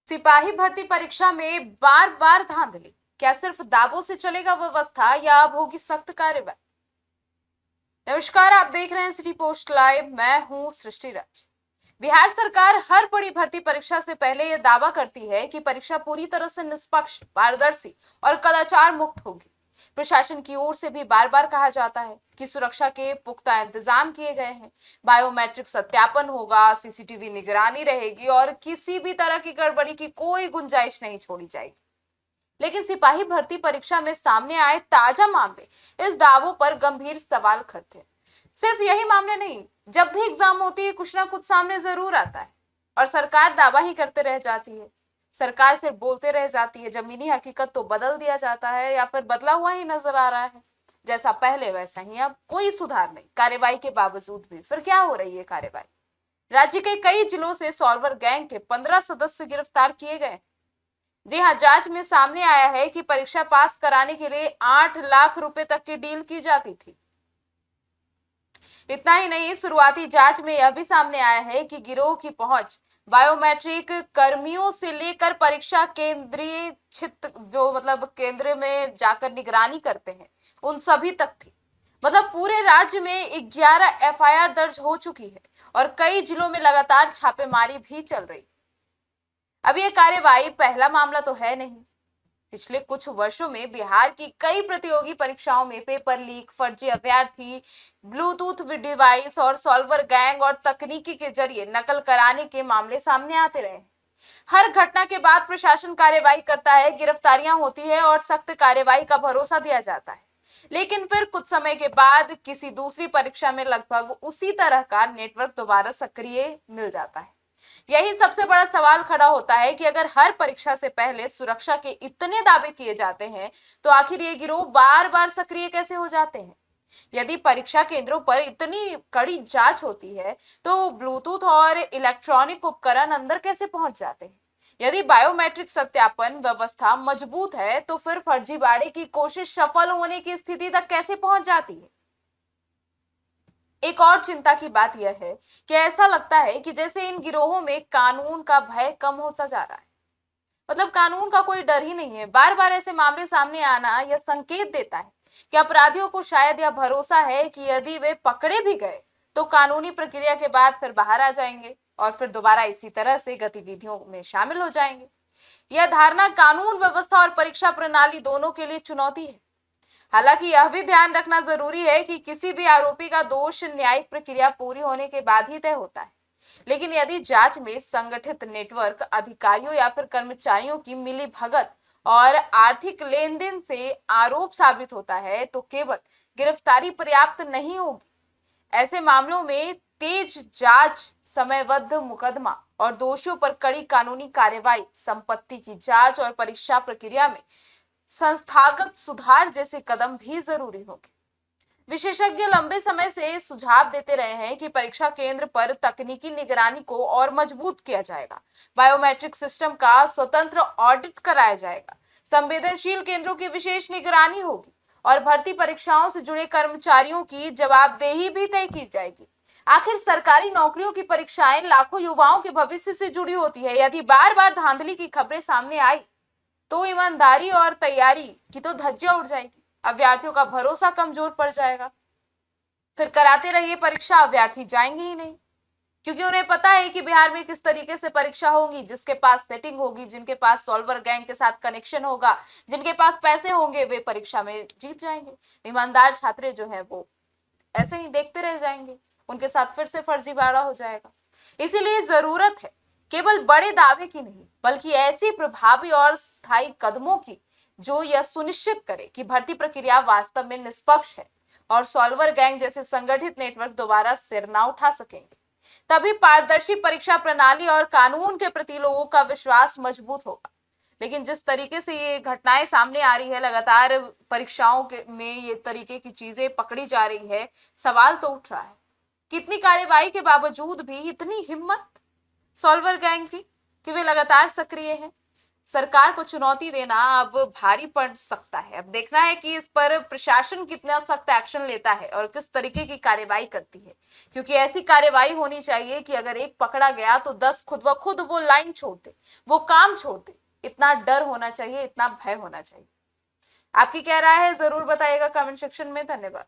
सिपाही भर्ती परीक्षा में बार बार धांधली। क्या सिर्फ दावों से चलेगा व्यवस्था या अब होगी सख्त कार्रवाई? नमस्कार, आप देख रहे हैं सिटी पोस्ट लाइव। मैं हूं सृष्टि राज। बिहार सरकार हर बड़ी भर्ती परीक्षा से पहले यह दावा करती है कि परीक्षा पूरी तरह से निष्पक्ष, पारदर्शी और कदाचार मुक्त होगी। प्रशासन की ओर से भी बार बार कहा जाता है कि सुरक्षा के पुख्ता इंतजाम किए गए हैं, बायोमेट्रिक सत्यापन होगा, सीसीटीवी निगरानी रहेगी और किसी भी तरह की गड़बड़ी की कोई गुंजाइश नहीं छोड़ी जाएगी। लेकिन सिपाही भर्ती परीक्षा में सामने आए ताजा मामले इस दावों पर गंभीर सवाल खड़े हैं। सिर्फ यही मामले नहीं, जब भी एग्जाम होती है कुछ ना कुछ सामने जरूर आता है और सरकार दावा ही करते रह जाती है। सरकार सिर्फ बोलते रह जाती है, जमीनी हकीकत तो बदल दिया जाता है या फिर बदला हुआ ही नजर आ रहा है। जैसा पहले वैसा ही अब, कोई सुधार नहीं। कार्रवाई के बावजूद भी फिर क्या हो रही है कार्रवाई? राज्य के कई जिलों से सॉल्वर गैंग के 15 सदस्य गिरफ्तार किए गए। जी हाँ, जांच में सामने आया है कि परीक्षा पास कराने के लिए 8 लाख रुपए तक की डील की जाती थी। इतना ही नहीं, शुरुआती जांच में यह भी सामने आया है कि गिरोह की पहुंच बायोमेट्रिक कर्मियों से लेकर परीक्षा केंद्रीय जो केंद्र में जाकर निगरानी करते हैं उन सभी तक थी। पूरे राज्य में 11 एफआईआर दर्ज हो चुकी है और कई जिलों में लगातार छापेमारी भी चल रही। अब यह कार्यवाही पहला मामला तो है नहीं। पिछले कुछ वर्षों में बिहार की कई प्रतियोगी परीक्षाओं में पेपर लीक, फर्जी अभ्यर्थी, ब्लूटूथ डिवाइस और सॉल्वर गैंग और तकनीकी के जरिए नकल कराने के मामले सामने आते रहे। हर घटना के बाद प्रशासन कार्यवाही करता है, गिरफ्तारियां होती है और सख्त कार्यवाही का भरोसा दिया जाता है। लेकिन फिर कुछ समय के बाद किसी दूसरी परीक्षा में लगभग उसी तरह का नेटवर्क दोबारा सक्रिय मिल जाता है। यही सबसे बड़ा सवाल खड़ा होता है कि अगर हर परीक्षा से पहले सुरक्षा के इतने दावे किए जाते हैं तो आखिर ये गिरोह बार बार सक्रिय कैसे हो जाते हैं? यदि परीक्षा केंद्रों पर इतनी कड़ी जांच होती है तो ब्लूटूथ और इलेक्ट्रॉनिक उपकरण अंदर कैसे पहुंच जाते हैं? यदि बायोमेट्रिक सत्यापन व्यवस्था मजबूत है तो फिर फर्जीवाड़े की कोशिश सफल होने की स्थिति तक कैसे पहुंच जाती है? एक और चिंता की बात यह है कि ऐसा लगता है कि जैसे इन गिरोहों में कानून का भय कम होता जा रहा है। कानून का कोई डर ही नहीं है। बार बार ऐसे मामले सामने आना यह संकेत देता है कि अपराधियों को शायद यह भरोसा है कि यदि वे पकड़े भी गए तो कानूनी प्रक्रिया के बाद फिर बाहर आ जाएंगे और फिर दोबारा इसी तरह से गतिविधियों में शामिल हो जाएंगे। यह धारणा कानून व्यवस्था और परीक्षा प्रणाली दोनों के लिए चुनौती है। हालांकि यह भी ध्यान रखना जरूरी है कि किसी भी आरोपी का दोष न्यायिक प्रक्रिया पूरी होने के बाद ही तय होता है। लेकिन यदि जांच में संगठित नेटवर्क, अधिकारियों या फिर कर्मचारियों की मिली भगत और आर्थिक लेन देन से आरोप साबित होता है तो केवल गिरफ्तारी पर्याप्त नहीं होगी। ऐसे मामलों में तेज जांच, समयबद्ध मुकदमा और दोषियों पर कड़ी कानूनी कार्रवाई, संपत्ति की जांच और परीक्षा प्रक्रिया में संस्थागत सुधार जैसे कदम भी जरूरी होंगे। विशेषज्ञ लंबे समय से सुझाव देते रहे हैं कि परीक्षा केंद्र पर तकनीकी निगरानी को और मजबूत किया जाएगा, बायोमेट्रिक सिस्टम का स्वतंत्र ऑडिट कराया जाएगा, संवेदनशील केंद्रों की विशेष निगरानी होगी और भर्ती परीक्षाओं से जुड़े कर्मचारियों की जवाबदेही भी तय की जाएगी। आखिर सरकारी नौकरियों की परीक्षाएं लाखों युवाओं के भविष्य से जुड़ी होती है। यदि बार बार धांधली की खबरें सामने आई तो ईमानदारी और तैयारी की तो धज्जियां उड़ जाएगी। अभ्यर्थियों का भरोसा कमजोर पड़ जाएगा। फिर कराते रहिए परीक्षा, अभ्यर्थी जाएंगे ही नहीं, क्योंकि उन्हें पता है कि बिहार में किस तरीके से परीक्षा होगी। जिसके पास सेटिंग होगी, जिनके पास सॉल्वर गैंग के साथ कनेक्शन होगा, जिनके पास पैसे होंगे, वे परीक्षा में जीत जाएंगे। ईमानदार छात्र जो है वो ऐसे ही देखते रह जाएंगे, उनके साथ फिर से फर्जीवाड़ा हो जाएगा। इसीलिए जरूरत है केवल बड़े दावे की नहीं, बल्कि ऐसी प्रभावी और स्थायी कदमों की जो यह सुनिश्चित करे कि भर्ती प्रक्रिया वास्तव में निष्पक्ष है और सॉल्वर गैंग जैसे संगठित नेटवर्क दोबारा सिर ना उठा सकेंगे। तभी पारदर्शी परीक्षा प्रणाली और कानून के प्रति लोगों का विश्वास मजबूत होगा। लेकिन जिस तरीके से ये घटनाएं सामने आ रही है, लगातार परीक्षाओं में ये तरीके की चीजें पकड़ी जा रही है, सवाल तो उठ रहा है कितनी कार्यवाही के बावजूद भी इतनी हिम्मत सॉल्वर गैंग की कि वे लगातार सक्रिय हैं। सरकार को चुनौती देना अब भारी पड़ सकता है। अब देखना है कि इस पर प्रशासन कितना सख्त एक्शन लेता है और किस तरीके की कार्यवाही करती है, क्योंकि ऐसी कार्यवाही होनी चाहिए कि अगर एक पकड़ा गया तो 10 खुद ब खुद वो लाइन छोड़ दे, वो काम छोड़ दे। इतना डर होना चाहिए, इतना भय होना चाहिए। आपकी क्या राय है, जरूर बताइएगा कमेंट सेक्शन में। धन्यवाद।